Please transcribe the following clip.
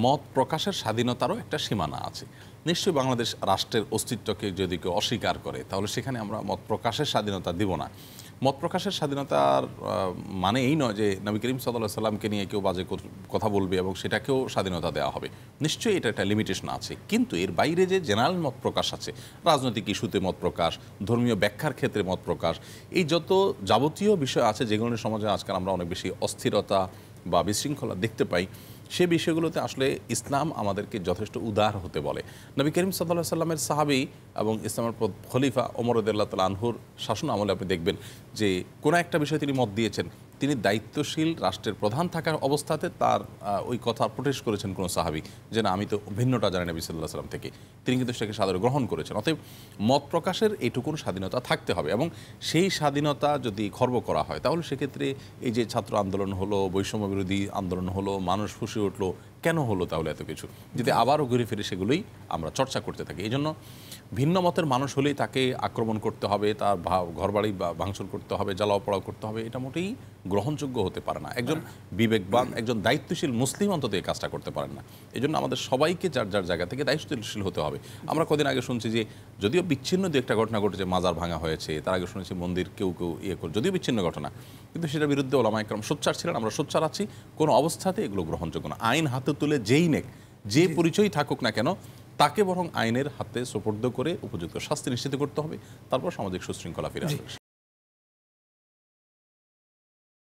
মত প্রকাশের স্বাধীনতারও একটা সীমানা আছে। নিশ্চয়ই বাংলাদেশ রাষ্ট্রের অস্তিত্বকে যদি কেউ অস্বীকার করে তাহলে সেখানে আমরা মত প্রকাশের স্বাধীনতা দিব না। মত প্রকাশের স্বাধীনতার মানে এই নয় যে নবী করিম সাল্লাল্লাহু আলাইহি সাল্লামকে নিয়ে কেউ বাজে কথা বলবে এবং সেটাকেও স্বাধীনতা দেওয়া হবে। নিশ্চয়ই এটা একটা লিমিটেশন আছে, কিন্তু এর বাইরে যে জেনারেল মত প্রকাশ আছে, রাজনৈতিক ইস্যুতে মত প্রকাশ, ধর্মীয় ব্যাখ্যার ক্ষেত্রে মত প্রকাশ, এই যত যাবতীয় বিষয় আছে যেগুলো নিয়ে সমাজে আজকাল আমরা অনেক বেশি অস্থিরতা বা বিশৃঙ্খলা দেখতে পাই, সে বিষয়গুলোতে আসলে ইসলাম আমাদেরকে যথেষ্ট উদার হতে বলে। নবী করিম সাল্লাল্লাহু আলাইহি সাল্লামের সাহাবী এবং ইসলামের খলিফা ওমর রাদিয়াল্লাহু তাআলা আনহুর শাসন আমলে আপনি দেখবেন যে কোনো একটা বিষয়ে তিনি মত দিয়েছেন, তিনি দায়িত্বশীল রাষ্ট্রের প্রধান থাকার অবস্থাতে তার ওই কথা প্রোটেস্ট করেছেন কোনো সাহাবী যে না আমি তো ভিন্নটা জানি নবী সাল্লাল্লাহু আলাইহি সাল্লাম থেকে, তিনি কিন্তু সেটাকে সাদরে গ্রহণ করেছেন। অতএব মত প্রকাশের এইটুকুন স্বাধীনতা থাকতে হবে, এবং সেই স্বাধীনতা যদি খর্ব করা হয় তাহলে সেক্ষেত্রে এই যে ছাত্র আন্দোলন হলো, বৈষম্য বিরোধী আন্দোলন হলো, মানুষ ফুঁসে উঠলো, কেন হলো তাহলে এত কিছু, যদি আবারও ঘুরে ফিরে সেগুলোই আমরা চর্চা করতে থাকি। এই জন্য ভিন্ন মতের মানুষ হলেই তাকে আক্রমণ করতে হবে, তার ঘরবাড়ি ভাঙচুর করতে হবে, জ্বালাও পোড়াও করতে হবে, এটা মোটেই গ্রহণযোগ্য হতে পারে না। একজন বিবেকবান, একজন দায়িত্বশীল মুসলিম অন্তত এই কাজটা করতে পারেন না। এই জন্য আমাদের সবাইকে যার যার জায়গা থেকে দায়িত্বশীল হতে হবে। আমরা কদিন আগে শুনছি যে যদিও বিচ্ছিন্ন দু একটা ঘটনা ঘটেছে, মাজার ভাঙা হয়েছে, তার আগে শুনেছি মন্দির কেউ ইয়ে করে, যদিও বিচ্ছিন্ন ঘটনা, কিন্তু সেটার বিরুদ্ধে ওলামায়ে কেরাম সোচ্চার ছিলেন, আমরা সোচ্চার আছি। কোনো অবস্থাতে এগুলো গ্রহণযোগ্য না। আইন হাতে তুলে যেই নেক, যে পরিচয় থাকুক না কেন, তাকে বরং আইনের হাতে সোপর্দ করে উপযুক্ত শাস্তি নিশ্চিত করতে হবে, তারপর সামাজিক সুশৃঙ্খলা ফিরে আসবে।